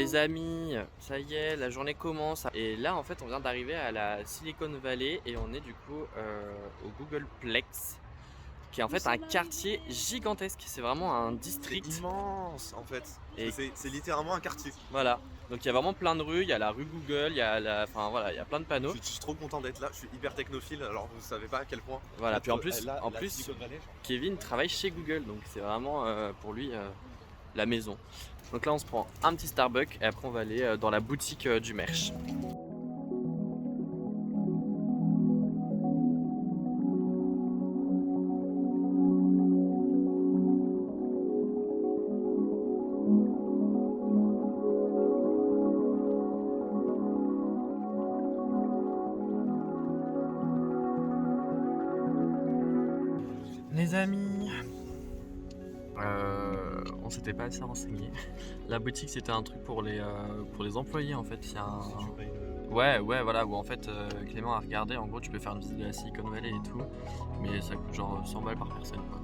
Les amis, ça y est, la journée commence. Et là, en fait, on vient d'arriver à la Silicon Valley et on est du coup au Googleplex, qui est en Nous fait un sommes quartier arrivés. gigantesque. C'est vraiment un C'est district. immense en fait. Et C'est littéralement un quartier. voilà. Donc il y a vraiment plein de rues. Il y a la rue Google, il y a enfin voilà, il y a plein de panneaux. Je suis trop content d'être là. Je suis hyper technophile. Alors vous savez pas à quel point. Voilà. Puis en Être plus, là, en la plus, Silicon Valley, genre. Kevin travaille chez Google, donc c'est vraiment pour lui la maison. Donc là, on se prend un petit Starbucks et après on va aller dans la boutique du merch. Les amis, on s'était pas assez renseigné. La boutique c'était un truc pour les employés en fait. Il y a un... Ouais, voilà, où en fait Clément a regardé. En gros, tu peux faire une visite de la Silicon Valley et tout, mais ça coûte genre 100 balles par personne quoi.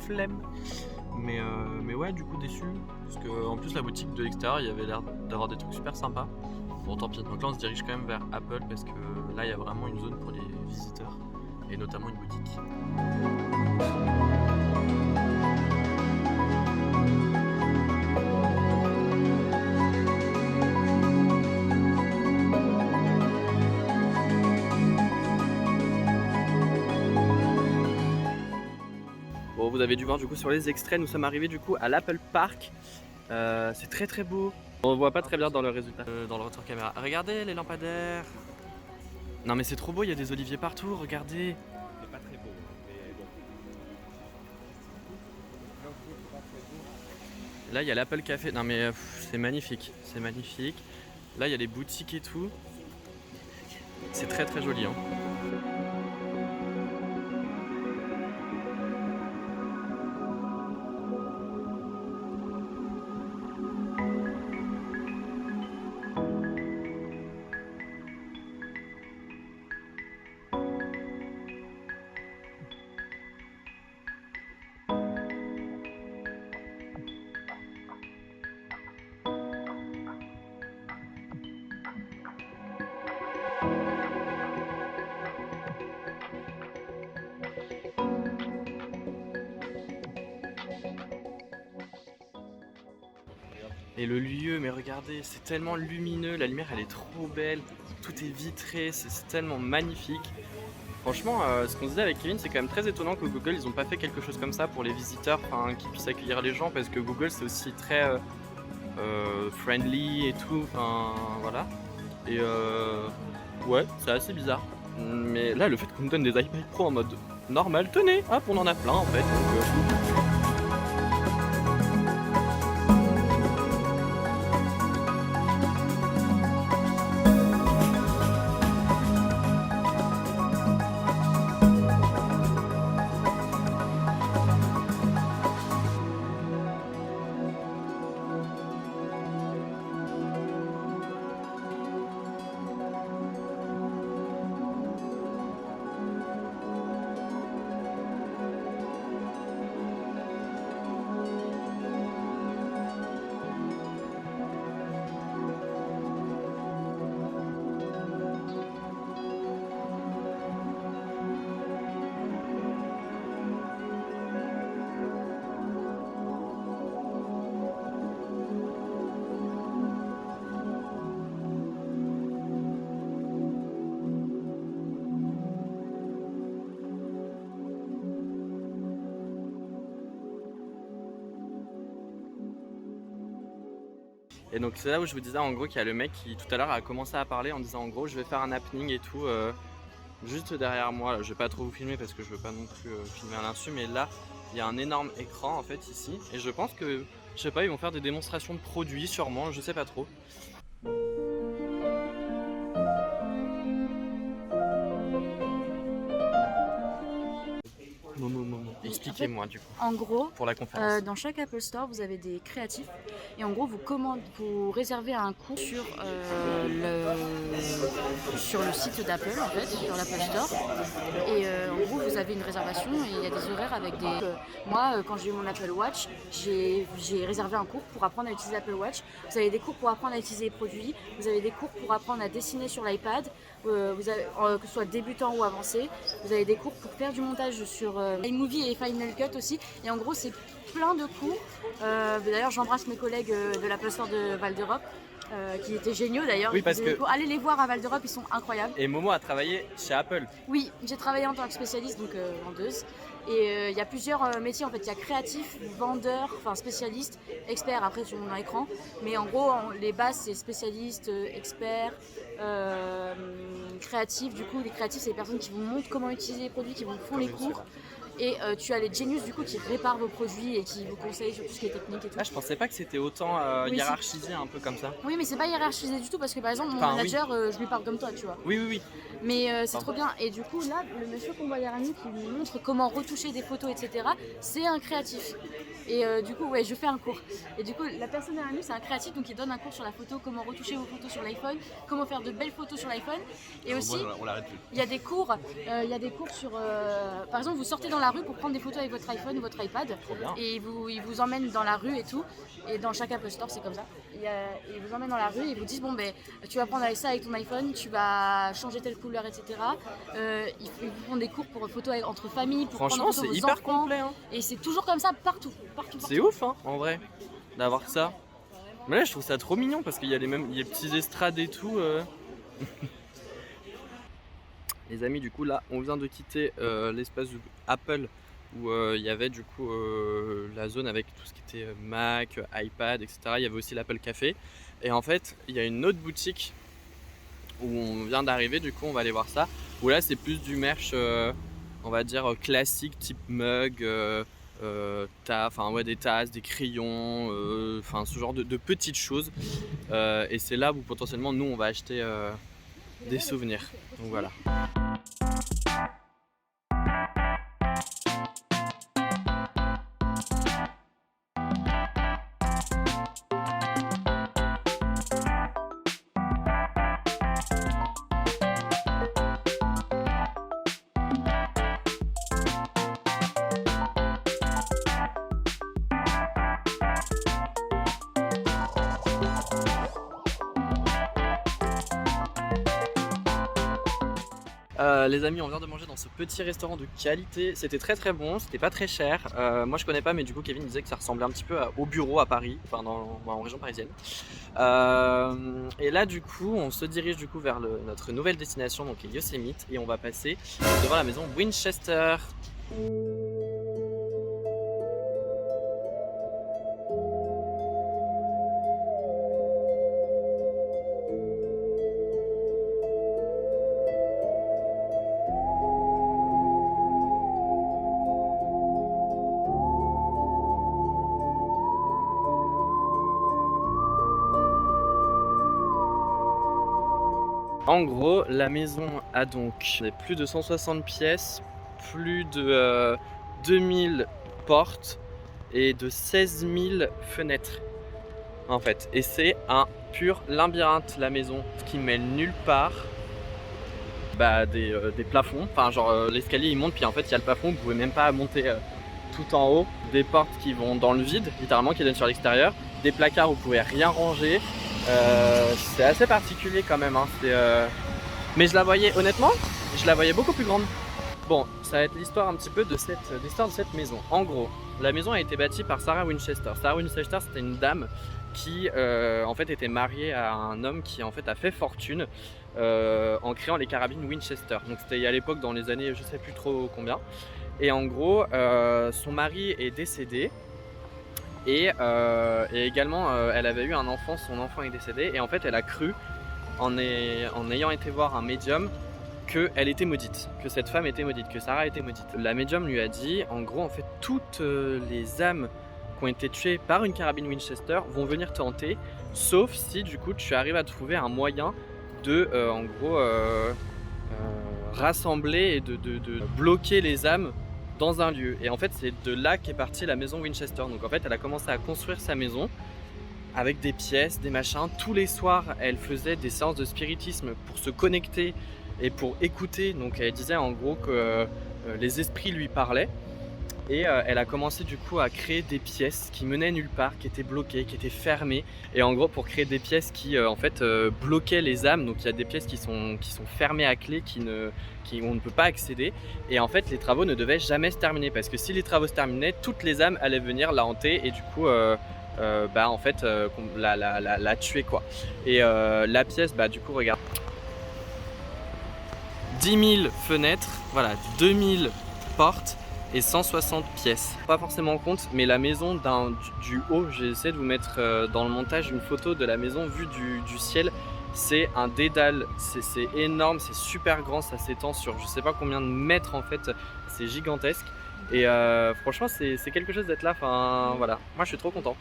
Flemme. Mais ouais, du coup déçu parce que en plus la boutique de l'extérieur il y avait l'air d'avoir des trucs super sympas. Bon, tant pis. Donc là on se dirige quand même vers Apple parce que là il y a vraiment une zone pour les visiteurs et notamment une boutique. Bon, vous avez dû voir du coup sur les extraits, nous sommes arrivés du coup à l'Apple Park. C'est très très beau. On voit pas très bien dans le résultat, dans le retour caméra. Regardez les lampadaires. Non mais c'est trop beau, il y a des oliviers partout, regardez. C'est pas très beau, mais bon. Là il y a l'Apple Café. Non mais c'est magnifique, c'est magnifique. Là il y a les boutiques et tout. C'est très très joli hein. Et le lieu, mais regardez, c'est tellement lumineux, la lumière elle est trop belle, tout est vitré, c'est tellement magnifique. Franchement, ce qu'on se disait avec Kevin, c'est quand même très étonnant que Google, ils ont pas fait quelque chose comme ça pour les visiteurs, qui puissent accueillir les gens, parce que Google c'est aussi très friendly et tout, enfin voilà. Et ouais, c'est assez bizarre. Mais là, le fait qu'on nous donne des iPad Pro en mode normal, tenez, hop, on en a plein en fait. Donc, et donc c'est là où je vous disais en gros qu'il y a le mec qui tout à l'heure a commencé à parler en disant en gros je vais faire un happening et tout juste derrière moi. Là, je vais pas trop vous filmer parce que je veux pas non plus filmer à l'insu, mais là il y a un énorme écran en fait ici et je pense que je sais pas, ils vont faire des démonstrations de produits sûrement, je sais pas trop. Momo, En fait, expliquez-moi du coup en gros, pour la conférence. dans chaque Apple Store, vous avez des créatifs et en gros vous réservez un cours sur le site d'Apple en fait, sur l'Apple Store, et en gros vous avez une réservation et il y a des horaires avec des... Moi quand j'ai eu mon Apple Watch, j'ai réservé un cours pour apprendre à utiliser l'Apple Watch. Vous avez des cours pour apprendre à utiliser les produits, vous avez des cours pour apprendre à dessiner sur l'iPad, vous avez, que ce soit débutant ou avancé, vous avez des cours pour faire du montage sur iMovie et Final Cut aussi, et en gros c'est plein de cours. D'ailleurs j'embrasse mes collègues de l'Apple Store de Val d'Europe, qui étaient géniaux d'ailleurs. Oui, parce que... Allez les voir à Val d'Europe, ils sont incroyables. Et Momo a travaillé chez Apple. Oui, j'ai travaillé en tant que spécialiste, donc vendeuse. Et il y a plusieurs métiers en fait. Il y a créatif, vendeur, enfin spécialiste, expert après sur mon écran. Mais en gros, les bases c'est spécialiste, expert, créatif. Du coup, les créatifs c'est les personnes qui vous montrent comment utiliser les produits, qui vous font les cours. Et tu as les genius du coup qui réparent vos produits et qui vous conseillent sur tout ce qui est technique et tout. Ah, je pensais pas que c'était autant hiérarchisé un peu comme ça. Oui, mais c'est pas hiérarchisé du tout parce que par exemple mon manager, je lui parle comme toi, tu vois. Oui. Mais c'est trop bien. Et du coup là, le monsieur qu'on voit derrière nous qui nous montre comment retoucher des photos, etc. C'est un créatif. Et du coup, ouais, je fais un cours. Et du coup, la personne derrière nous, c'est un créatif, donc il donne un cours sur la photo, comment retoucher vos photos sur l'iPhone, comment faire de belles photos sur l'iPhone. Et aussi, il y a des cours, sur, par exemple, vous sortez dans la rue pour prendre des photos avec votre iPhone ou votre iPad, et il vous emmène dans la rue et tout. Et dans chaque Apple Store, c'est comme ça. Ils vous emmènent dans la rue et ils vous disent bon ben, tu vas prendre ça avec ton iPhone, tu vas changer telle couleur, etc. Ils vous font des cours pour photos entre familles, pour franchement, prendre c'est hyper complet. Hein. Et c'est toujours comme ça partout. C'est ouf, hein, en vrai, d'avoir ça. Mais là, je trouve ça trop mignon parce qu'il y a les petits estrades et tout. Les amis, du coup, là, on vient de quitter l'espace Apple où il y avait du coup la zone avec tout ce qui était Mac, iPad, etc. Il y avait aussi l'Apple Café. Et en fait, il y a une autre boutique où on vient d'arriver, du coup, on va aller voir ça. Où là, c'est plus du merch, on va dire, classique, type mug, des tasses, des crayons, ce genre de petites choses. Et c'est là où potentiellement, nous, on va acheter des souvenirs. Donc voilà. Les amis, on vient de manger dans ce petit restaurant de qualité. C'était très très bon, c'était pas très cher. Moi je connais pas, mais du coup Kevin disait que ça ressemblait un petit peu au bureau à Paris, enfin en région parisienne. Et là du coup on se dirige du coup vers notre nouvelle destination, donc Yosemite, et on va passer devant la maison Winchester. En gros, la maison a donc plus de 160 pièces, plus de 2000 portes et de 16 000 fenêtres en fait. Et c'est un pur labyrinthe la maison, ce qui mène nulle part. Des plafonds, enfin genre l'escalier il monte puis en fait il y a le plafond, vous pouvez même pas monter tout en haut. Des portes qui vont dans le vide, littéralement qui donnent sur l'extérieur. Des placards où vous pouvez rien ranger. C'est assez particulier quand même, hein. Mais je la voyais beaucoup plus grande. Bon, ça va être l'histoire un petit peu de cette maison. En gros, la maison a été bâtie par Sarah Winchester. Sarah Winchester, c'était une dame qui en fait était mariée à un homme qui en fait a fait fortune en créant les carabines Winchester. Donc c'était à l'époque dans les années je sais plus trop combien. Et en gros, son mari est décédé. Et également, elle avait eu un enfant, son enfant est décédé, et en fait elle a cru, en ayant été voir un médium, qu'elle était maudite, que cette femme était maudite, que Sarah était maudite. La médium lui a dit, en gros, en fait, toutes les âmes qui ont été tuées par une carabine Winchester vont venir te hanter, sauf si du coup tu arrives à trouver un moyen de, rassembler et de bloquer les âmes dans un lieu. Et en fait c'est de là qu'est partie la maison Winchester. Donc en fait elle a commencé à construire sa maison avec des pièces, des machins. Tous les soirs, elle faisait des séances de spiritisme pour se connecter et pour écouter. Donc elle disait en gros que les esprits lui parlaient. Et elle a commencé du coup à créer des pièces qui menaient nulle part, qui étaient bloquées, qui étaient fermées. Et en gros pour créer des pièces qui en fait bloquaient les âmes. Donc il y a des pièces qui sont fermées à clé, on ne peut pas accéder. Et en fait les travaux ne devaient jamais se terminer. Parce que si les travaux se terminaient, toutes les âmes allaient venir la hanter. Et du coup en fait la tuer quoi. Et la pièce du coup regarde. 10 000 fenêtres, voilà, 2000 portes et 160 pièces. Pas forcément compte, mais la maison du haut, j'ai essayé de vous mettre dans le montage une photo de la maison vue du ciel. C'est un dédale, c'est énorme, c'est super grand, ça s'étend sur je sais pas combien de mètres en fait, c'est gigantesque. Et franchement c'est quelque chose d'être là, enfin voilà, moi je suis trop content.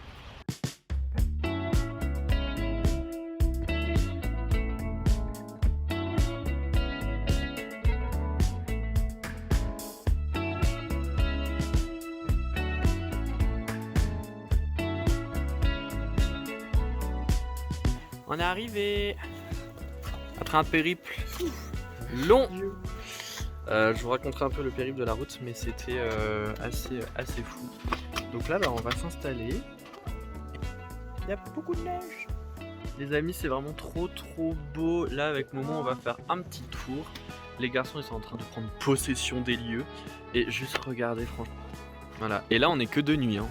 On est arrivé après un périple long. Je vous raconterai un peu le périple de la route, mais c'était assez fou. Donc là, on va s'installer. Il y a beaucoup de neige. Les amis, c'est vraiment trop beau. Là, avec Momo, on va faire un petit tour. Les garçons, ils sont en train de prendre possession des lieux. Et juste regardez, franchement. Voilà. Et là, on est que de nuit, hein.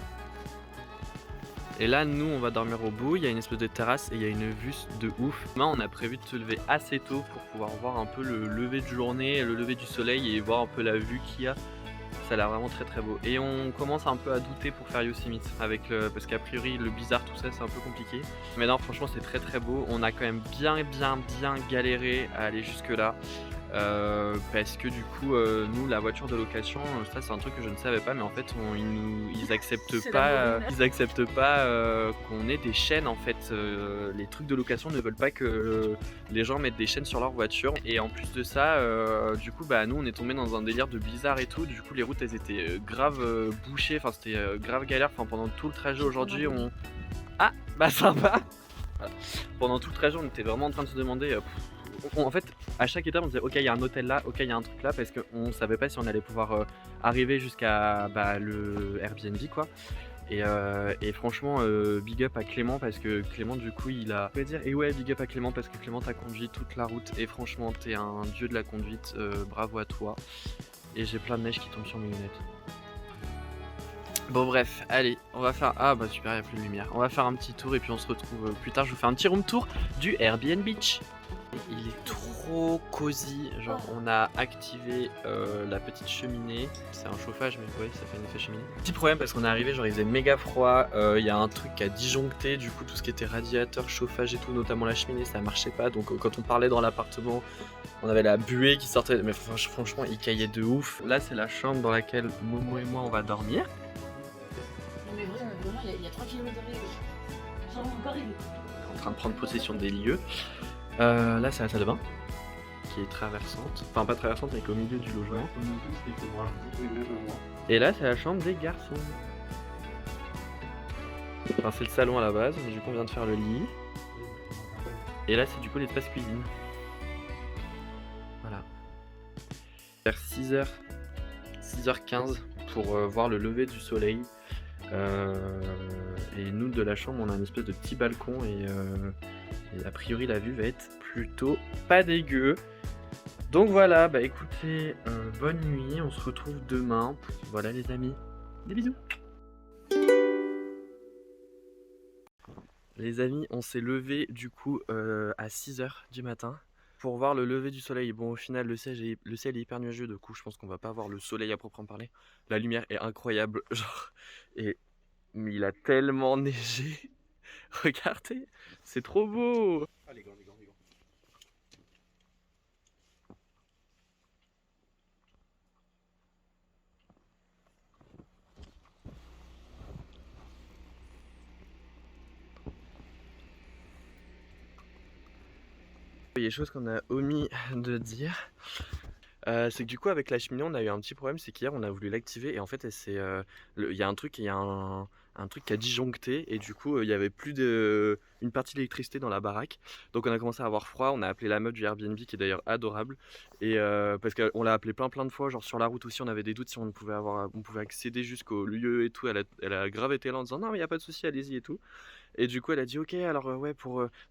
Et là, nous, on va dormir au bout. Il y a une espèce de terrasse et il y a une vue de ouf. Demain, on a prévu de se lever assez tôt pour pouvoir voir un peu le lever de journée, le lever du soleil et voir un peu la vue qu'il y a. Ça a l'air vraiment très beau. Et on commence un peu à douter pour faire Yosemite parce qu'a priori, le blizzard, tout ça, c'est un peu compliqué. Mais non, franchement, c'est très beau. On a quand même bien galéré à aller jusque là. Parce que du coup nous la voiture de location ça c'est un truc que je ne savais pas mais en fait ils acceptent pas qu'on ait des chaînes en fait. Les trucs de location ne veulent pas que les gens mettent des chaînes sur leur voiture et en plus de ça du coup nous on est tombé dans un délire de blizzard et tout, du coup les routes elles étaient grave bouchées, enfin c'était grave galère, enfin pendant tout le trajet aujourd'hui sympa. Voilà. Pendant tout le trajet on était vraiment en train de se demander en fait, à chaque étape, on disait ok, il y a un hôtel là, ok, il y a un truc là, parce qu'on savait pas si on allait pouvoir arriver jusqu'à le Airbnb quoi. Et franchement, big up à Clément parce que Clément, du coup, il a. Big up à Clément parce que Clément t'a conduit toute la route et franchement, t'es un dieu de la conduite. Bravo à toi. Et j'ai plein de neige qui tombe sur mes lunettes. Bon bref, allez, on va faire... Ah bah super, il n'y a plus de lumière. On va faire un petit tour et puis on se retrouve plus tard. Je vous fais un petit room tour du Airbnb. Il est trop cosy, genre on a activé la petite cheminée. C'est un chauffage mais ouais, ça fait un effet cheminée. Petit problème parce qu'on est arrivé, genre il faisait méga froid. Il y a un truc qui a disjoncté, du coup tout ce qui était radiateur, chauffage et tout, notamment la cheminée, ça marchait pas. Donc quand on parlait dans l'appartement, on avait la buée qui sortait. Mais franchement il caillait de ouf. Là c'est la chambre dans laquelle Momo et moi on va dormir. Mais vraiment il y a 3 km de règle. J'en ai encore arrivé. En train de prendre possession des lieux. Là c'est la salle de bain qui est traversante, enfin pas traversante mais au milieu du logement. Et là c'est la chambre des garçons. Enfin c'est le salon à la base, mais du coup on vient de faire le lit. Et là c'est du coup l'espace cuisine. Voilà. Vers 6h15 pour voir le lever du soleil. Et nous de la chambre on a une espèce de petit balcon et a priori la vue va être plutôt pas dégueu. Donc voilà, écoutez, bonne nuit, on se retrouve demain. Voilà les amis, des bisous. Les amis, on s'est levé du coup à 6h du matin pour voir le lever du soleil. Bon au final le ciel est hyper nuageux, du coup je pense qu'on va pas voir le soleil à proprement parler. La lumière est incroyable, genre, mais il a tellement neigé. Regardez, c'est trop beau. Ah les gants. Il y a des choses qu'on a omis de dire. C'est que du coup avec la cheminée on a eu un petit problème, c'est qu'hier on a voulu l'activer et en fait il y a un truc, il y a un truc qui a disjoncté et du coup il y avait plus une partie d'électricité dans la baraque. Donc on a commencé à avoir froid, on a appelé la meuf du Airbnb qui est d'ailleurs adorable et parce qu'on l'a appelé plein de fois, genre sur la route aussi on avait des doutes si on pouvait accéder jusqu'au lieu et tout. Elle a grave été là en disant non mais il y a pas de souci, allez-y et tout. Et du coup elle a dit ok alors ouais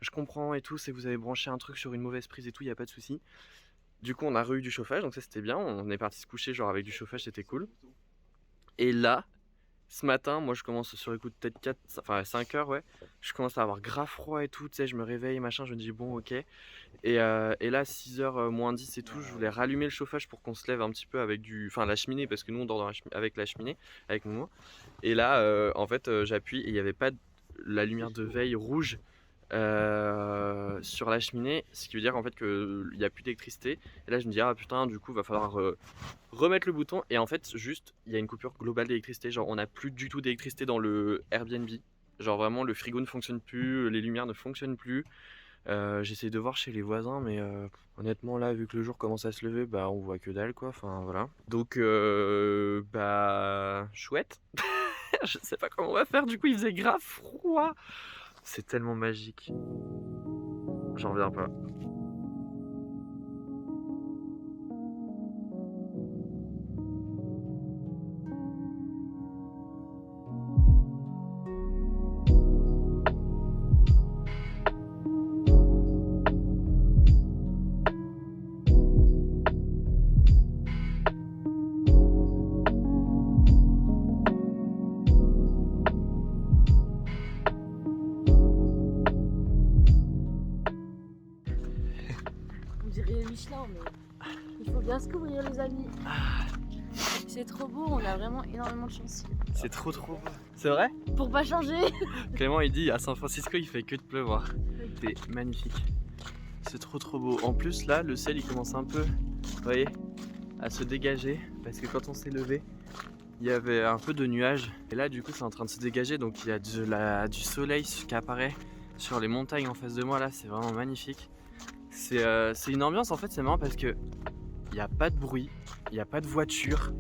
je comprends et tout, c'est que vous avez branché un truc sur une mauvaise prise et tout, il y a pas de souci. Du coup on a eu du chauffage donc ça c'était bien, on est parti se coucher genre avec du chauffage, c'était cool. Et là ce matin, moi je commence sur les coups de peut-être 5 heures, ouais. Je commence à avoir grave froid et tout, tu sais, je me réveille, machin, je me dis bon, ok. Et là, 6h moins 10 et tout, je voulais rallumer le chauffage pour qu'on se lève un petit peu avec la cheminée, parce que nous on dort avec la cheminée, avec Momo. Et là, en fait, j'appuie et il n'y avait pas la lumière de veille rouge sur la cheminée, ce qui veut dire en fait qu'il n'y a plus d'électricité. Et là je me dis ah putain, du coup va falloir remettre le bouton. Et en fait juste il y a une coupure globale d'électricité, genre on n'a plus du tout d'électricité dans le Airbnb. Genre vraiment le frigo ne fonctionne plus, les lumières ne fonctionnent plus. J'essaie de voir chez les voisins mais honnêtement là vu que le jour commence à se lever, bah on voit que dalle quoi, enfin voilà. Donc bah chouette. Je sais pas comment on va faire, du coup il faisait grave froid. C'est tellement magique. J'en reviens pas. Michelin, mais il faut bien se couvrir les amis. C'est trop beau, on a vraiment énormément de chance. C'est trop beau. C'est vrai? Pour pas changer. Clément il dit à San Francisco il fait que de pleuvoir. C'est magnifique. C'est trop beau. En plus là le ciel il commence un peu, vous voyez, à se dégager parce que quand on s'est levé il y avait un peu de nuages et là du coup c'est en train de se dégager, donc il y a du soleil qui apparaît sur les montagnes en face de moi là, c'est vraiment magnifique. C'est une ambiance en fait, c'est marrant parce que il n'y a pas de bruit, il n'y a pas de voiture,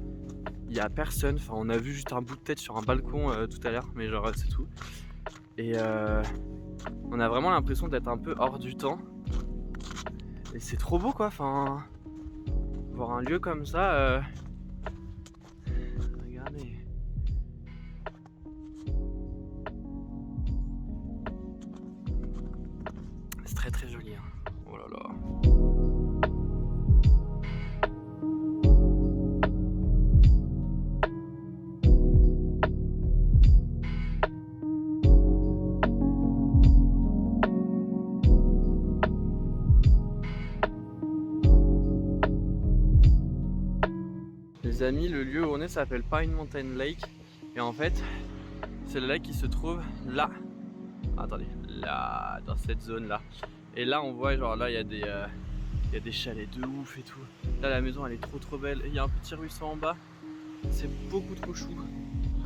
il n'y a personne. Enfin, on a vu juste un bout de tête sur un balcon tout à l'heure, mais genre c'est tout. Et on a vraiment l'impression d'être un peu hors du temps. Et c'est trop beau quoi, enfin, voir un lieu comme ça. Regardez. C'est très joli. Hein. Oh là là. Les amis, le lieu où on est s'appelle Pine Mountain Lake. Et en fait, c'est le lac qui se trouve là. Attendez, là, dans cette zone là. Et là on voit genre là il y a des chalets de ouf et tout. Là la maison elle est trop belle. Il y a un petit ruisseau en bas. C'est beaucoup trop chou.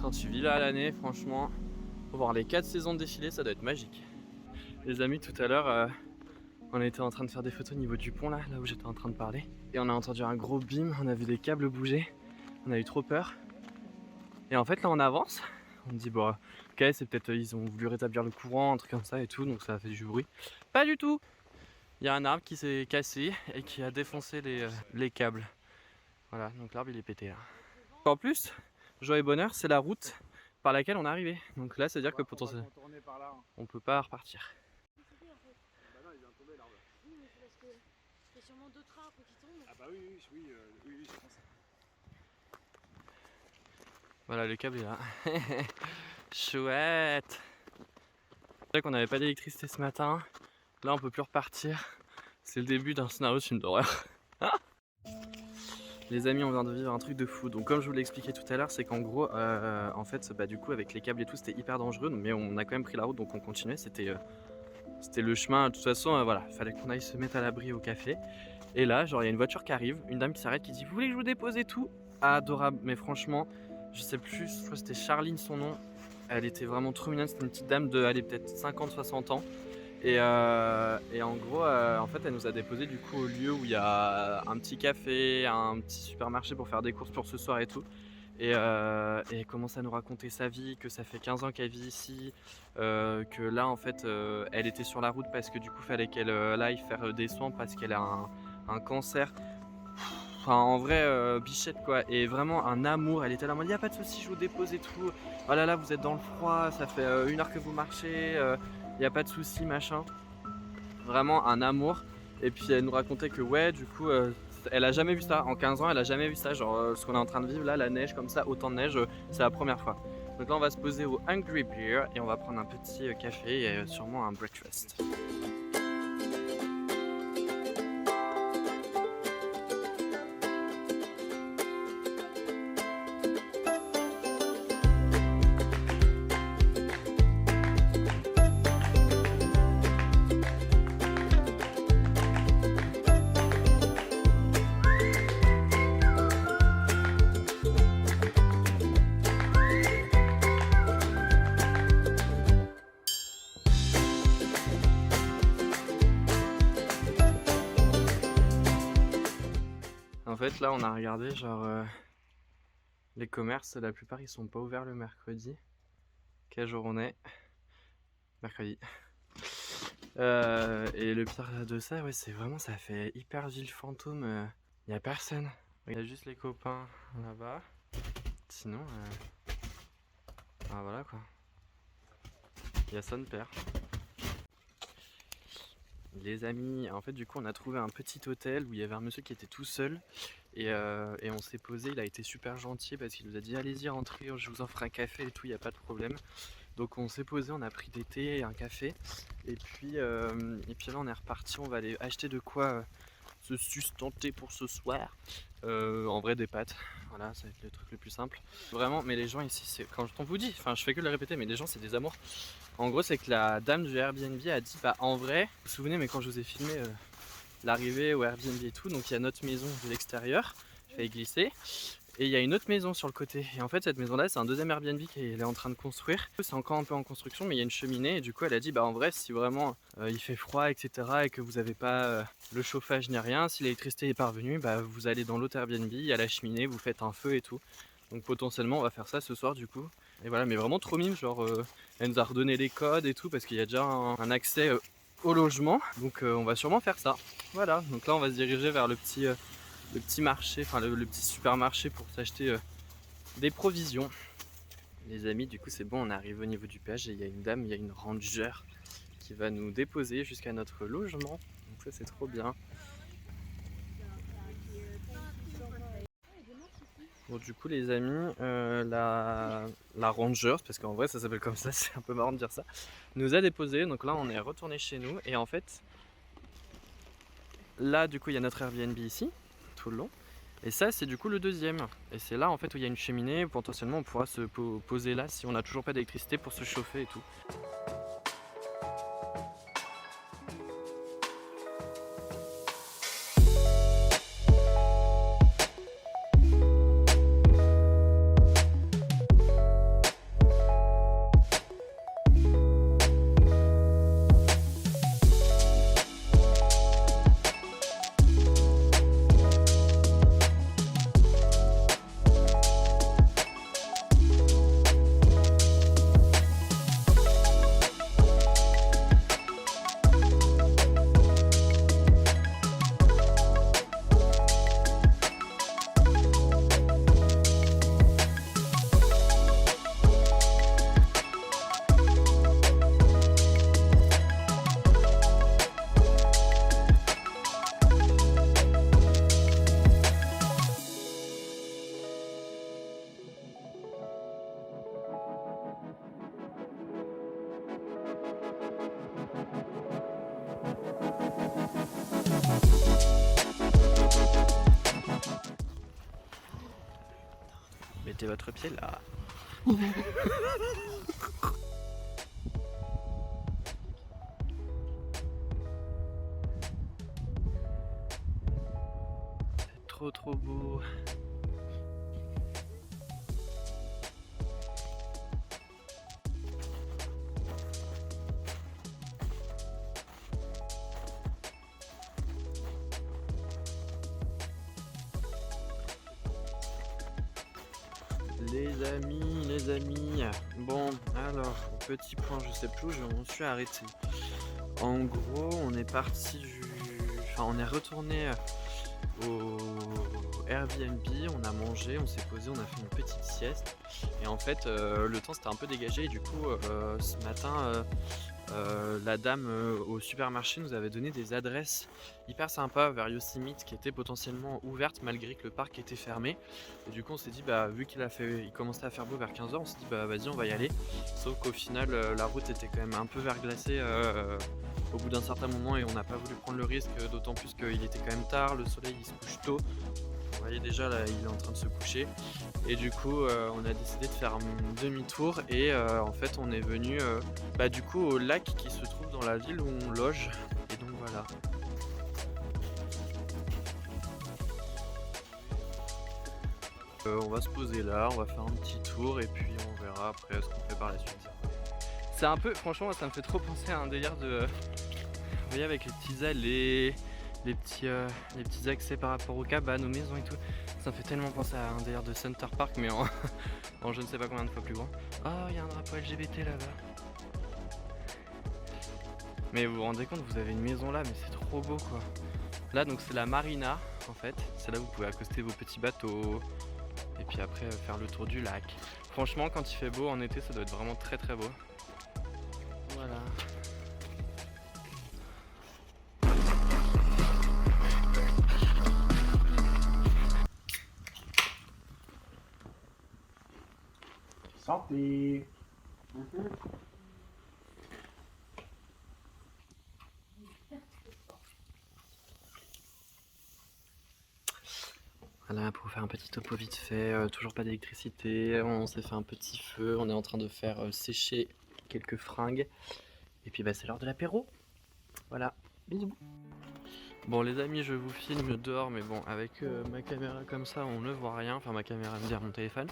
Quand tu vis là à l'année, franchement, pour voir les 4 saisons de défilé, ça doit être magique. Les amis, tout à l'heure, on était en train de faire des photos au niveau du pont là où j'étais en train de parler. Et on a entendu un gros bim, on a vu des câbles bouger. On a eu trop peur. Et en fait là on avance. On me dit bon ok, c'est peut-être ils ont voulu rétablir le courant, un truc comme ça et tout, donc ça a fait du bruit. Pas du tout. Il y a un arbre qui s'est cassé et qui a défoncé les câbles. Voilà, donc l'arbre il est pété là. En plus, joie et bonheur, c'est la route par laquelle on est arrivé. Donc là, c'est à dire que potentiellement on peut pas repartir. Ah bah oui, je pense. Voilà, le câble est là. Chouette. C'est vrai qu'on n'avait pas d'électricité ce matin. Là, on peut plus repartir. C'est le début d'un scénario de film d'horreur. Les amis, on vient de vivre un truc de fou. Donc comme je vous l'ai expliqué tout à l'heure, c'est qu'en gros, en fait, bah, du coup, avec les câbles et tout, c'était hyper dangereux. Mais on a quand même pris la route, donc on continuait. C'était le chemin. De toute façon, voilà, fallait qu'on aille se mettre à l'abri au café. Et là, genre, il y a une voiture qui arrive, une dame qui s'arrête, qui dit vous voulez que je vous dépose et tout. Adorable. Mais franchement, je sais plus, je crois que c'était Charline son nom. Elle était vraiment trop mignonne. C'était une petite dame de, allez, peut-être 50-60 ans. Et en gros, en fait, elle nous a déposé du coup au lieu où il y a un petit café, un petit supermarché pour faire des courses pour ce soir et tout. Et elle commence à nous raconter sa vie, que ça fait 15 ans qu'elle vit ici, que là en fait elle était sur la route parce que du coup fallait qu'elle aille faire des soins parce qu'elle a un cancer. Enfin en vrai bichette quoi, et vraiment un amour, elle était là en mode y a pas de souci, je vous dépose et tout, oh là là vous êtes dans le froid, ça fait 1 heure que vous marchez, y a pas de souci machin. Vraiment un amour. Et puis elle nous racontait que ouais du coup elle a jamais vu ça, en 15 ans elle a jamais vu ça, genre ce qu'on est en train de vivre là, la neige comme ça, autant de neige, c'est la première fois. Donc là on va se poser au Hungry Beer et on va prendre un petit café et sûrement un breakfast. En fait là on a regardé genre les commerces, la plupart ils sont pas ouverts le mercredi. Quel jour on est? Mercredi. Et le pire de ça, ouais, c'est vraiment ça fait hyper ville fantôme, y a personne. Il y a juste les copains là-bas. Sinon ah, voilà quoi. Il y a son père. Les amis, en fait du coup on a trouvé un petit hôtel où il y avait un monsieur qui était tout seul et on s'est posé, il a été super gentil parce qu'il nous a dit allez-y rentrez, je vous offre un café et tout, il n'y a pas de problème. Donc on s'est posé, on a pris des thés et un café et puis là on est reparti, on va aller acheter de quoi se sustenter pour ce soir. En vrai des pâtes, voilà ça va être le truc le plus simple. Vraiment, mais les gens ici, c'est quand on vous dit, enfin je fais que le répéter, mais les gens c'est des amours. En gros c'est que la dame du Airbnb a dit bah en vrai, vous vous souvenez mais quand je vous ai filmé l'arrivée au Airbnb et tout, donc il y a notre maison de l'extérieur, je vais glisser. Et il y a une autre maison sur le côté. Et en fait, cette maison-là, c'est un deuxième Airbnb qu'elle est en train de construire. C'est encore un peu en construction, mais il y a une cheminée. Et du coup, elle a dit, bah en vrai, si vraiment il fait froid, etc., et que vous n'avez pas le chauffage ni rien, si l'électricité est parvenue, bah vous allez dans l'autre Airbnb, il y a la cheminée, vous faites un feu et tout. Donc potentiellement, on va faire ça ce soir du coup. Et voilà, mais vraiment trop mime, genre elle nous a redonné les codes et tout, parce qu'il y a déjà un accès au logement. Donc on va sûrement faire ça. Voilà, donc là, on va se diriger vers le petit marché, enfin le petit supermarché pour s'acheter des provisions. Les amis, du coup c'est bon, on arrive au niveau du péage et il y a une dame, il y a une ranger qui va nous déposer jusqu'à notre logement. Donc ça c'est trop bien. Bon du coup les amis, la ranger, parce qu'en vrai ça s'appelle comme ça, c'est un peu marrant de dire ça, nous a déposé. Donc là on est retourné chez nous et en fait là du coup il y a notre Airbnb ici tout le long. Et ça c'est du coup le deuxième. Et c'est là en fait où il y a une cheminée, potentiellement on pourra se poser là si on n'a toujours pas d'électricité pour se chauffer et tout. Mettez votre pied là. C'est trop beau. Les amis, bon alors, petit point, je sais plus où je m'en suis arrêté. En gros, on est parti on est retourné au Airbnb, on a mangé, on s'est posé, on a fait une petite sieste. Et en fait, le temps s'était un peu dégagé et du coup, ce matin, la dame au supermarché nous avait donné des adresses hyper sympas vers Yosemite qui étaient potentiellement ouvertes malgré que le parc était fermé. Et du coup, on s'est dit, vu il commençait à faire beau vers 15h, on s'est dit, vas-y, on va y aller. Sauf qu'au final, la route était quand même un peu verglacée au bout d'un certain moment et on n'a pas voulu prendre le risque, d'autant plus qu'il était quand même tard, le soleil il se couche tôt. Vous voyez déjà là, il est en train de se coucher. Et du coup, on a décidé de faire un demi-tour et en fait, on est venu du coup au lac qui se trouve dans la ville où on loge. Et donc voilà. On va se poser là, on va faire un petit tour et puis on verra après ce qu'on fait par la suite. C'est un peu, franchement, ça me fait trop penser à un délire de... Vous voyez, avec les petits allées, les petits accès par rapport aux cabanes, aux maisons et tout. Ça me fait tellement penser à un délire de Center Park, mais en je ne sais pas combien de fois plus grand. Oh, il y a un drapeau LGBT là-bas. Mais vous vous rendez compte, vous avez une maison là, mais c'est trop beau quoi. Là, donc c'est la marina en fait. C'est là où vous pouvez accoster vos petits bateaux et puis après faire le tour du lac. Franchement, quand il fait beau en été, ça doit être vraiment très très beau. Voilà. Santé. Voilà, pour faire un petit topo vite fait, toujours pas d'électricité, on s'est fait un petit feu, on est en train de faire sécher quelques fringues. Et puis c'est l'heure de l'apéro. Voilà, bisous. Bon les amis, je vous filme dehors, mais bon, avec ma caméra comme ça, on ne voit rien. Enfin ma caméra, me dire mon téléphone.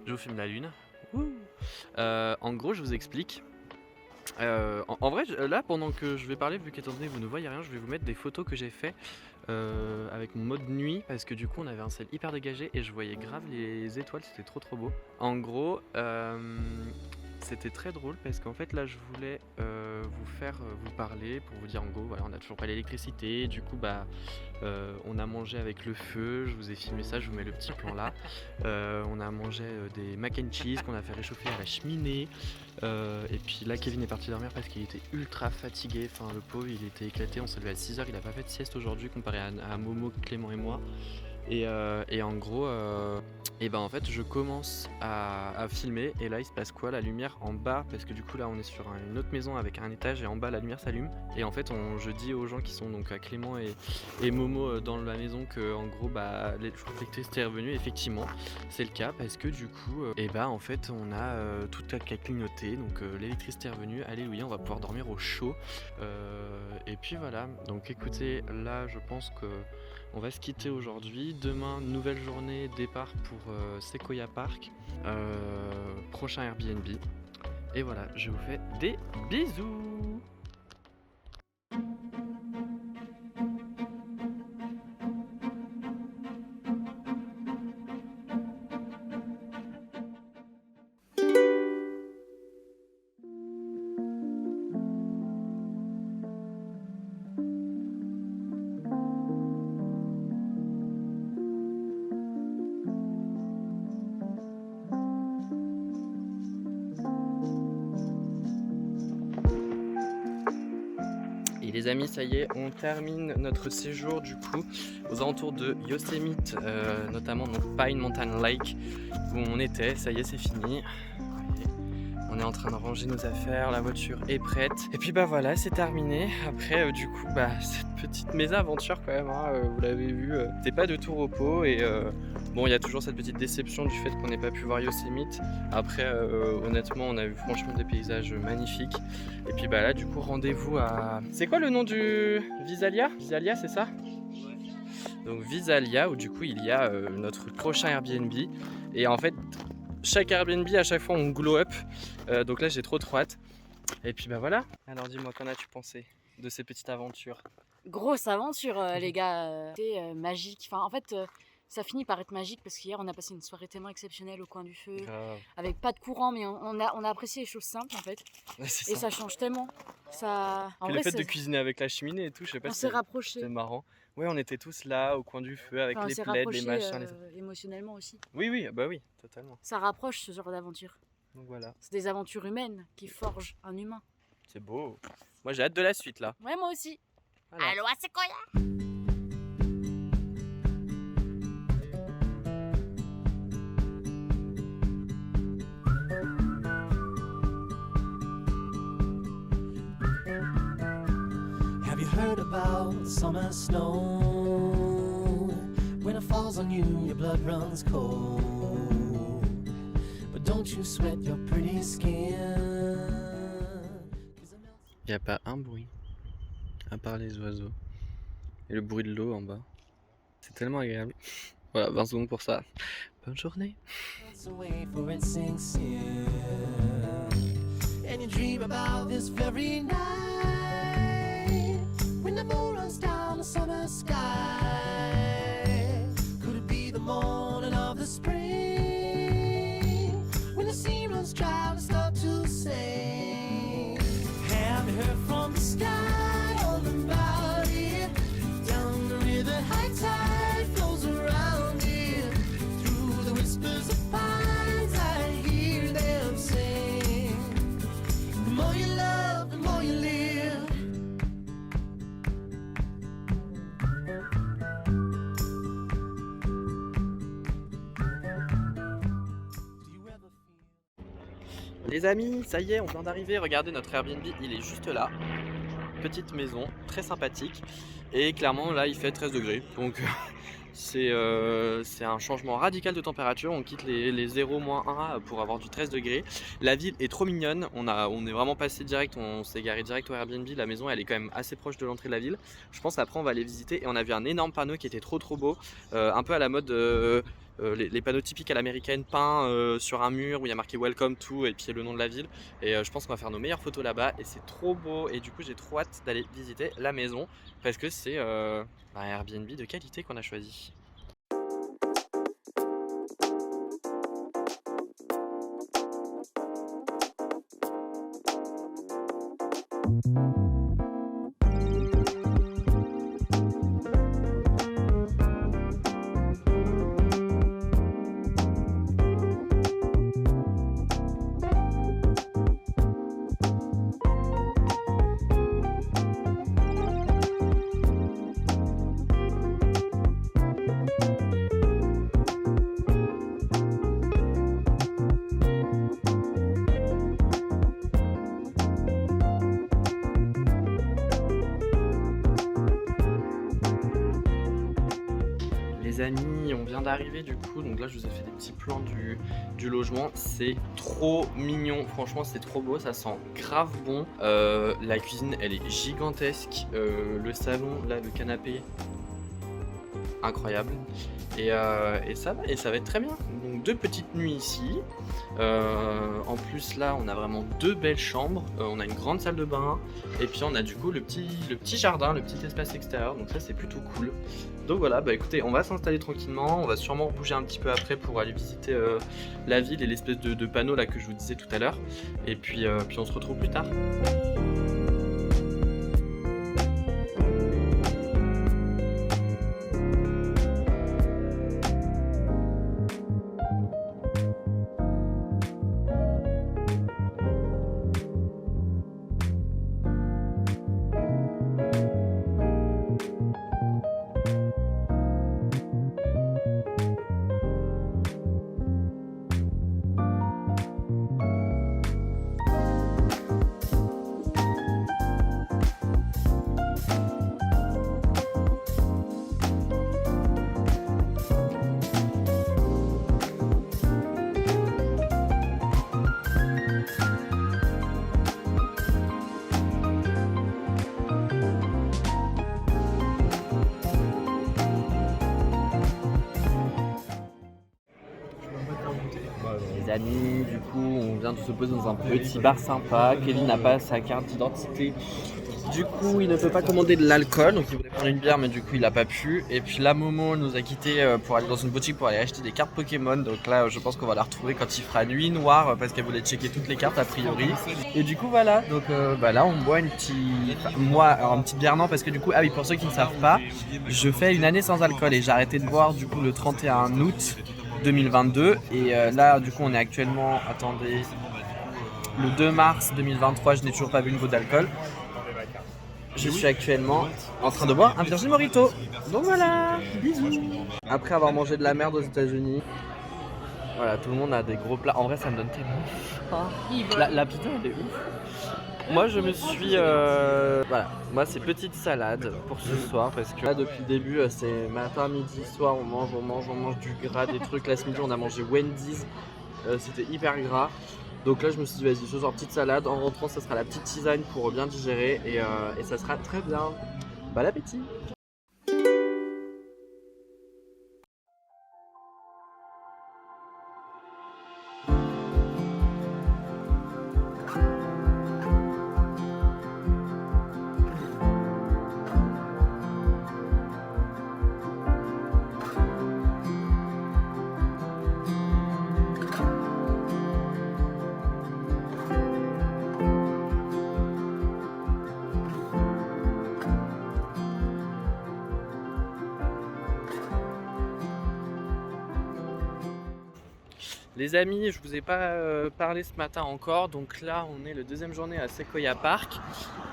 Je vous filme la lune. En gros, je vous explique. En vrai, là, pendant que je vais parler, vu qu'étant donné que vous ne voyez rien, je vais vous mettre des photos que j'ai fait avec mon mode nuit, parce que du coup on avait un ciel hyper dégagé et je voyais grave les étoiles, c'était trop beau. En gros, c'était très drôle parce qu'en fait là je voulais vous parler pour vous dire en gros, voilà, on n'a toujours pas l'électricité, du coup on a mangé avec le feu, je vous ai filmé ça, je vous mets le petit plan là. On a mangé des mac and cheese qu'on a fait réchauffer à la cheminée. Et puis là Kevin est parti dormir parce qu'il était ultra fatigué, enfin le pauvre il était éclaté, on s'est levé à 6h, il a pas fait de sieste aujourd'hui comparé à Momo, Clément et moi. Et en gros, en fait je commence à filmer et là il se passe quoi? La lumière en bas, parce que du coup là on est sur une autre maison avec un étage et en bas la lumière s'allume. Et en fait je dis aux gens qui sont donc à Clément et Momo dans la maison que en gros je crois que l'électricité est revenue. Effectivement c'est le cas parce que du coup en fait on a tout à clignoter, donc l'électricité est revenue, alléluia, on va pouvoir dormir au chaud. Et puis voilà, donc écoutez, là je pense que on va se quitter aujourd'hui. Demain, nouvelle journée, départ pour Sequoia Park, prochain Airbnb. Et voilà, je vous fais des bisous. Les amis, ça y est, on termine notre séjour du coup aux alentours de Yosemite, notamment donc Pine Mountain Lake où on était. Ça y est, c'est fini. On est en train de ranger nos affaires, la voiture est prête. Et puis voilà, c'est terminé. Après du coup cette petite mésaventure quand même, hein, vous l'avez vu, c'était pas de tout repos. Et bon, il y a toujours cette petite déception du fait qu'on n'ait pas pu voir Yosemite. Après honnêtement on a vu franchement des paysages magnifiques. Et puis là du coup rendez-vous à... C'est quoi le nom du... Visalia? Visalia, c'est ça? Donc Visalia, où du coup il y a notre prochain Airbnb. Et en fait chaque Airbnb à chaque fois on glow up, donc là j'ai trop hâte. Et puis voilà. Alors dis-moi, qu'en as-tu pensé de ces petites aventures? Grosse aventure les gars, c'était magique. Enfin en fait ça finit par être magique parce qu'hier on a passé une soirée tellement exceptionnelle au coin du feu, Grave. avec pas de courant, mais on a apprécié les choses simples en fait. Ouais, c'est Et ça change tellement. Ça... En Puis vrai, le fait de cuisiner avec la cheminée et tout, je sais pas on si s'est rapprochés. c'était marrant. Ouais, on était tous là au coin du feu avec Enfin, on les s'est plaids, les rapprochés machins. émotionnellement aussi. Oui, bah oui, totalement. Ça rapproche ce genre d'aventure. Donc voilà, C'est des aventures humaines qui forgent un humain. c'est beau. Moi j'ai hâte de la suite là. Ouais, moi aussi. Voilà. Allô, c'est quoi là? Have you heard about summer snow? When it falls on you, your blood runs cold. But don't you sweat your pretty skin. Il n'y a pas un bruit, à part les oiseaux. Et le bruit de l'eau en bas. C'est tellement agréable. Voilà, 20 secondes pour ça. Bonne journée. Melts away for it sinks in. And you dream about this very night when the moon runs down the summer sky. Could it be the morning of the spring when the sea runs dry and start to sing? Have you heard from the sky all about it? Down the river, high tide flows around it. Through the whispers of pines, I hear them sing. The more you love, the more you live. Do you ever feel? Les amis, ça y est, on vient d'arriver. Regardez, notre Airbnb, il est juste là. Petite maison, très sympathique. Et clairement, là, il fait 13 degrés. Donc, c'est un changement radical de température. On quitte les 0, -1 pour avoir du 13 degrés. La ville est trop mignonne. On est vraiment passé direct. On s'est garé direct au Airbnb. La maison, elle est quand même assez proche de l'entrée de la ville. Je pense qu'après, on va aller visiter. Et on a vu un énorme panneau qui était trop beau. Un peu à la mode... les panneaux typiques à l'américaine peints sur un mur où il y a marqué Welcome to et puis le nom de la ville. Et je pense qu'on va faire nos meilleures photos là-bas et c'est trop beau. Et du coup, j'ai trop hâte d'aller visiter la maison parce que c'est un Airbnb de qualité qu'on a choisi. Les amis, on vient d'arriver du coup, donc là je vous ai fait des petits plans du logement, c'est trop mignon, franchement c'est trop beau, ça sent grave bon. La cuisine elle est gigantesque, le salon, là le canapé, incroyable. Et ça va être très bien. Donc 2 petites nuits ici. En plus là on a vraiment 2 belles chambres. On a une grande salle de bain. Et puis on a du coup le petit jardin, le petit espace extérieur. Donc ça c'est plutôt cool. Donc voilà, bah écoutez, on va s'installer tranquillement. On va sûrement bouger un petit peu après pour aller visiter la ville et l'espèce de panneau là que je vous disais tout à l'heure. Et puis on se retrouve plus tard. les amis, du coup on vient de se poser dans un petit bar sympa. Kelly n'a pas sa carte d'identité, du coup il ne peut pas commander de l'alcool, donc il voulait prendre une bière mais du coup il n'a pas pu. Et puis là Momo nous a quitté pour aller dans une boutique pour aller acheter des cartes Pokémon, donc là je pense qu'on va la retrouver quand il fera nuit noire parce qu'elle voulait checker toutes les cartes a priori. Et du coup voilà, donc là on boit une petite... moi alors une petite bière non parce que du coup, ah oui pour ceux qui ne savent pas, je fais une année sans alcool et j'ai arrêté de boire du coup le 31 août 2022 et là du coup on est actuellement, attendez, le 2 mars 2023, je n'ai toujours pas bu une goutte d'alcool. Je suis actuellement en train de boire un Virgin Mojito. Donc voilà, bisous. Après avoir mangé de la merde aux États-Unis, voilà, tout le monde a des gros plats. En vrai, ça me donne tellement faim. La pizza, elle est ouf. Moi, je me suis... voilà, moi, c'est petite salade pour ce soir. Parce que là, depuis le début, c'est matin, midi, soir, on mange du gras, des trucs. Là, ce midi, on a mangé Wendy's. C'était hyper gras. Donc là, je me suis dit, vas-y, ce soir, petite salade. En rentrant, ça sera la petite tisane pour bien digérer. Et ça sera très bien. Bon appétit! Les amis, je vous ai pas parlé ce matin encore, donc là on est le deuxième journée à Sequoia Park.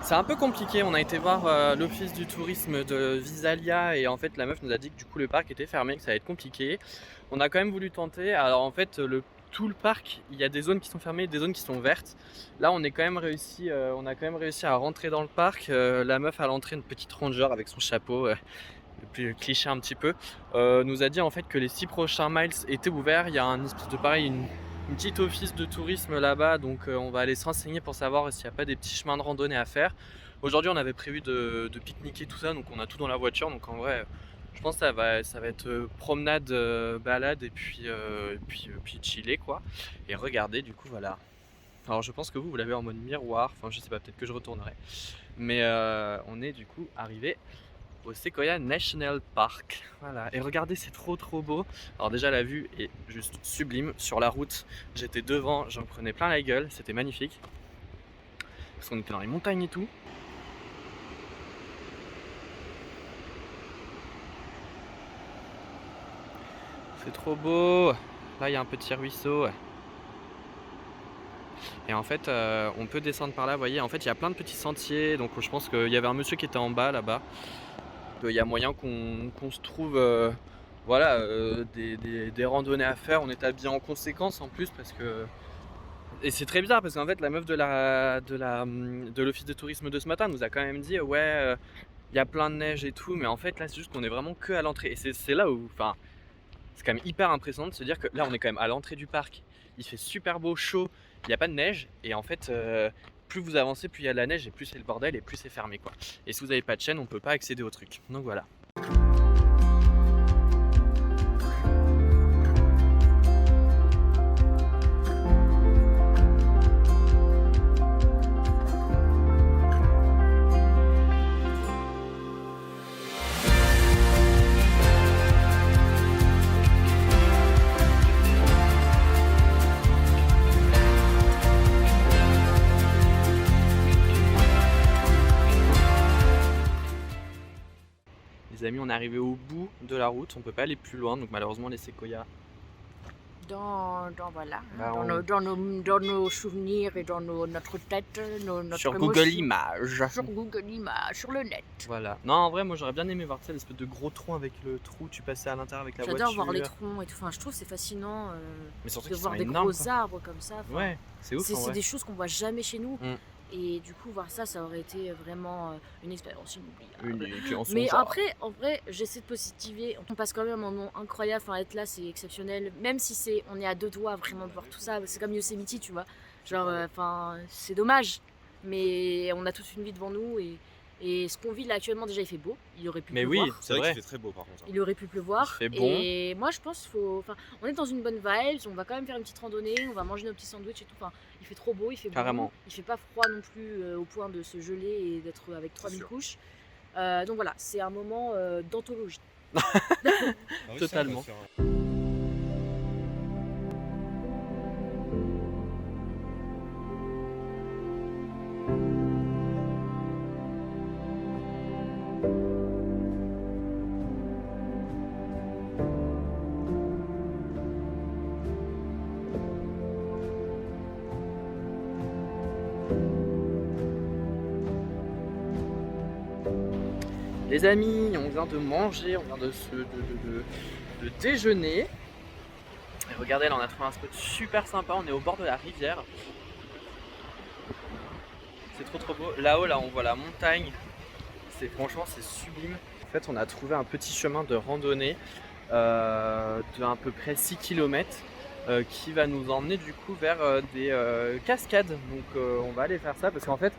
C'est un peu compliqué, on a été voir l'office du tourisme de Visalia et en fait la meuf nous a dit que du coup le parc était fermé, que ça allait être compliqué. On a quand même voulu tenter, alors en fait tout le parc, il y a des zones qui sont fermées, des zones qui sont vertes. Là on a quand même réussi à rentrer dans le parc. La meuf à l'entrée, une petite ranger avec son chapeau. Le plus cliché un petit peu, nous a dit en fait que les 6 prochains miles étaient ouverts. Il y a un espèce de pareil, une petite office de tourisme là-bas, donc on va aller se renseigner pour savoir s'il n'y a pas des petits chemins de randonnée à faire. Aujourd'hui on avait prévu de pique-niquer tout ça, donc on a tout dans la voiture, donc en vrai je pense que ça va être promenade, balade et puis chiller quoi, et regarder du coup voilà. Alors je pense que vous l'avez en mode miroir, enfin je sais pas, peut-être que je retournerai, mais on est du coup arrivé au Sequoia National Park. Voilà, et regardez, c'est trop beau. Alors déjà la vue est juste sublime. Sur la route, j'étais devant, j'en prenais plein la gueule, c'était magnifique. Parce qu'on était dans les montagnes et tout. C'est trop beau. Là il y a un petit ruisseau. Et en fait on peut descendre par là, vous voyez, en fait il y a plein de petits sentiers. Donc je pense qu'il y avait un monsieur qui était en bas là-bas. Il y a moyen qu'on se trouve voilà, des randonnées à faire. On est habillé en conséquence en plus parce que... Et c'est très bizarre parce qu'en fait la meuf de l'office de tourisme de ce matin nous a quand même dit ouais il y a plein de neige et tout, mais en fait là c'est juste qu'on est vraiment que à l'entrée. Et c'est là où, enfin, c'est quand même hyper impressionnant de se dire que là on est quand même à l'entrée du parc. Il fait super beau, chaud, il n'y a pas de neige et en fait plus vous avancez, plus il y a de la neige et plus c'est le bordel et plus c'est fermé quoi. Et si vous n'avez pas de chaîne, on peut pas accéder au truc. Donc voilà. Les amis, on est arrivé au bout de la route, on peut pas aller plus loin, donc malheureusement les séquoias. Voilà, Bah, dans nos souvenirs et dans notre tête, notre sur émotion. Google Images. Sur Google Images, sur le net. Voilà. Non, en vrai, moi j'aurais bien aimé voir l'espèce de gros tronc avec le trou, tu passais à l'intérieur avec la voiture. J'adore voir les troncs et tout. Enfin, je trouve c'est fascinant Mais surtout de qu'ils voir sont des énormes, gros quoi. arbres comme ça. Enfin, Ouais, c'est ouf en c'est vrai. des choses qu'on voit jamais chez nous. Mm. Et du coup, voir ça, ça aurait été vraiment une expérience inoubliable. Unique en son Mais genre. après, en vrai, j'essaie de positiver. On passe quand même un moment incroyable. Enfin, être là, c'est exceptionnel. Même si on est à 2 doigts vraiment de voir tout ça. C'est comme Yosemite, tu vois. Genre, enfin, c'est dommage. Mais on a toute une vie devant nous et Et ce qu'on vit là actuellement, déjà il fait beau, il aurait pu Mais pleuvoir. oui, C'est vrai qu'il fait très beau par contre. Il aurait pu pleuvoir. Il fait bon. Et moi je pense on est dans une bonne vibe, on va quand même faire une petite randonnée, on va manger nos petits sandwichs et tout. Enfin, il fait trop beau, il fait Carrément. bon, il fait pas froid non plus au point de se geler et d'être avec 3000 sûr. couches. Donc voilà, c'est un moment d'anthologie. Ah oui, Totalement. ça, on va faire un- Les amis, on vient de manger, on vient de déjeuner. Et regardez, là on a trouvé un spot super sympa, on est au bord de la rivière. C'est trop beau. Là-haut, là on voit la montagne. Franchement, c'est sublime. En fait, on a trouvé un petit chemin de randonnée de à peu près 6 km qui va nous emmener du coup vers des cascades. Donc on va aller faire ça parce qu'en fait,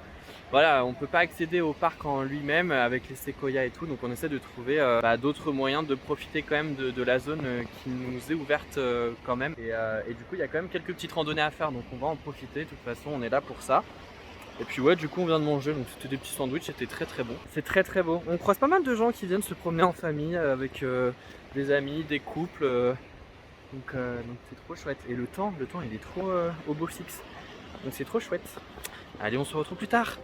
voilà, on peut pas accéder au parc en lui-même avec les séquoias et tout, donc on essaie de trouver d'autres moyens de profiter quand même de la zone qui nous est ouverte quand même. Et du coup, il y a quand même quelques petites randonnées à faire, donc on va en profiter. De toute façon, on est là pour ça. Et puis ouais, du coup, on vient de manger, donc c'était des petits sandwichs, c'était très bon. C'est très beau. On croise pas mal de gens qui viennent se promener en famille avec des amis, des couples. Donc c'est trop chouette. Et le temps il est trop au beau fixe. Donc c'est trop chouette. Allez, on se retrouve plus tard.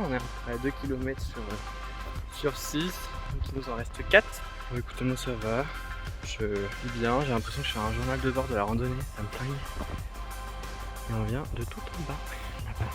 On est à peu près à 2 km sur 6, donc il nous en reste 4. Bon, écoutez, moi ça va, je vis bien, j'ai l'impression que je fais un journal de bord de la randonnée, ça me flingue. Et on vient de tout en bas, là-bas.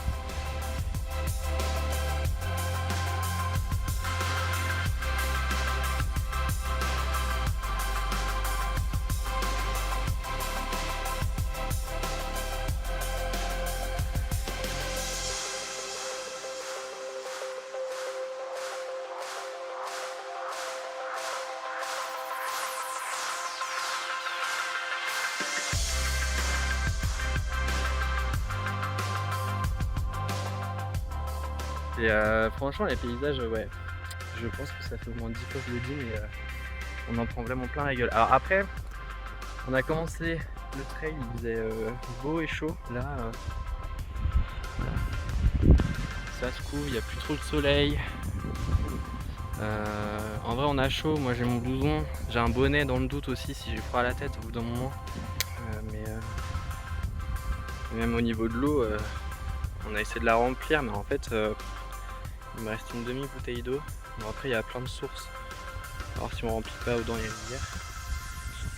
Et franchement, les paysages, ouais, je pense que ça fait au moins 10 fois que je le dis, mais on en prend vraiment plein la gueule. Alors après, on a commencé le trail, il faisait beau et chaud. Là, ça se couvre, il n'y a plus trop de soleil. En vrai, on a chaud. Moi, j'ai mon blouson, j'ai un bonnet dans le doute aussi si j'ai froid à la tête au bout d'un moment. Mais même au niveau de l'eau, on a essayé de la remplir, mais en fait, il me reste une demi-bouteille d'eau. Bon, après, il y a plein de sources. Alors, si on remplit pas ou dans les rivières.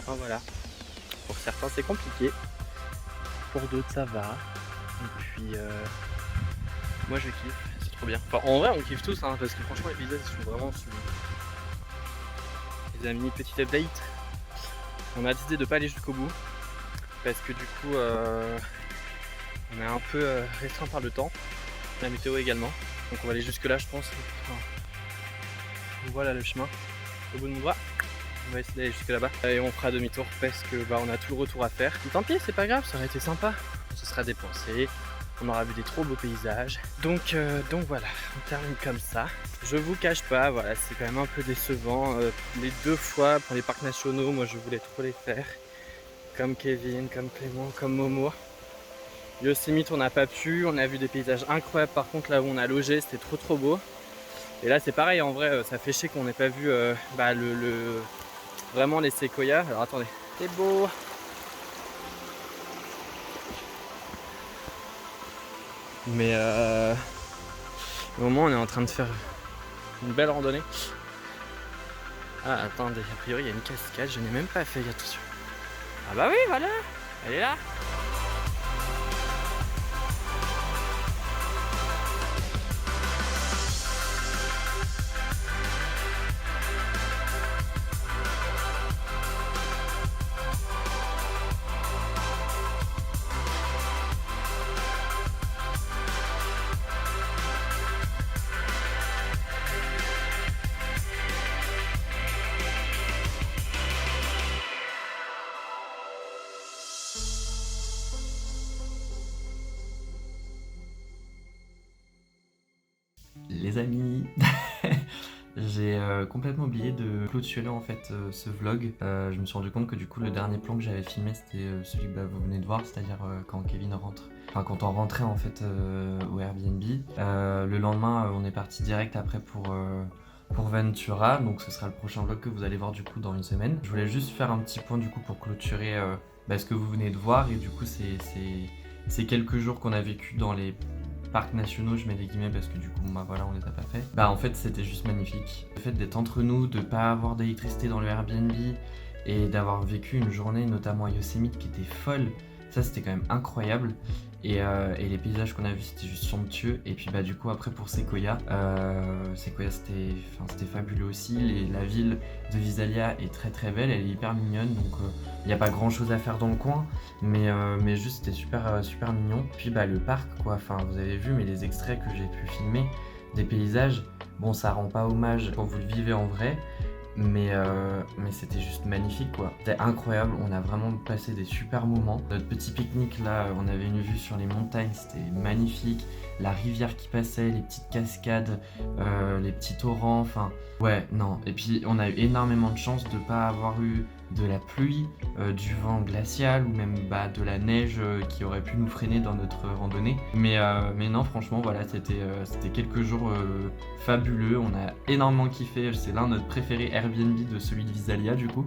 Enfin, voilà. Pour certains, c'est compliqué. Pour d'autres, ça va. Et puis, moi, je kiffe. C'est trop bien. Enfin, en vrai, on kiffe tous, hein, parce que franchement, les paysages sont vraiment sublimes. Les amis, petit update. On a décidé de pas aller jusqu'au bout. Parce que du coup, on est un peu restreint par le temps. La météo également. Donc on va aller jusque là, je pense. Enfin, voilà le chemin au bout de mon doigt. On va essayer d'aller jusque là-bas et on fera demi-tour parce que on a tout le retour à faire. Mais tant pis, c'est pas grave, ça aurait été sympa. On se sera dépensé, on aura vu des trop beaux paysages. Donc voilà, on termine comme ça. Je vous cache pas, voilà, c'est quand même un peu décevant. Les 2 fois pour les parcs nationaux, moi je voulais trop les faire. Comme Kevin, comme Clément, comme Momo. Yosemite, on n'a pas pu, on a vu des paysages incroyables. Par contre, là où on a logé, c'était trop beau. Et là, c'est pareil, en vrai, ça fait chier qu'on n'ait pas vu vraiment les séquoias. Alors attendez, c'est beau. Mais au moment, on est en train de faire une belle randonnée. Ah, attendez, a priori, il y a une cascade, je n'ai même pas fait attention. Ah bah oui, voilà, elle est là. Les amis, j'ai complètement oublié de clôturer en fait ce vlog. Je me suis rendu compte que du coup le dernier plan que j'avais filmé c'était celui que vous venez de voir, c'est-à-dire quand Kevin rentre. Enfin quand on rentrait en fait au Airbnb. Le lendemain on est parti direct après pour Ventura, donc ce sera le prochain vlog que vous allez voir du coup dans une semaine. Je voulais juste faire un petit point du coup pour clôturer ce que vous venez de voir, et du coup c'est quelques jours qu'on a vécu dans les parcs nationaux, je mets des guillemets parce que du coup voilà, on les a pas fait. En fait c'était juste magnifique. Le fait d'être entre nous, de pas avoir d'électricité dans le Airbnb et d'avoir vécu une journée notamment à Yosemite qui était folle, ça c'était quand même incroyable. Et les paysages qu'on a vus c'était juste somptueux. Et puis du coup après pour Sequoia, Sequoia c'était fabuleux aussi. La ville de Visalia est très très belle, elle est hyper mignonne, donc il n'y a pas grand chose à faire dans le coin, mais juste c'était super mignon. Puis le parc quoi, enfin vous avez vu mais les extraits que j'ai pu filmer des paysages, bon ça rend pas hommage quand vous le vivez en vrai, mais c'était juste magnifique quoi. C'était incroyable, on a vraiment passé des super moments. Notre petit pique-nique là, on avait une vue sur les montagnes, c'était magnifique. La rivière qui passait, les petites cascades, les petits torrents, enfin ouais non. Et puis on a eu énormément de chance de pas avoir eu de la pluie, du vent glacial ou même de la neige qui aurait pu nous freiner dans notre randonnée. Mais non franchement voilà, c'était quelques jours fabuleux, on a énormément kiffé, c'est l'un de notre préféré Airbnb de celui de Visalia du coup.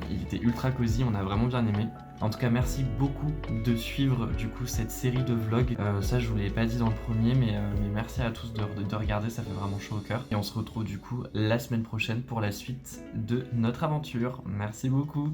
Il était ultra cosy, on a vraiment bien aimé. En tout cas merci beaucoup de suivre du coup cette série de vlogs. Ça je vous l'ai pas dit dans le premier, mais merci à tous de regarder, ça fait vraiment chaud au cœur. Et on se retrouve du coup la semaine prochaine pour la suite de notre aventure. Merci beaucoup.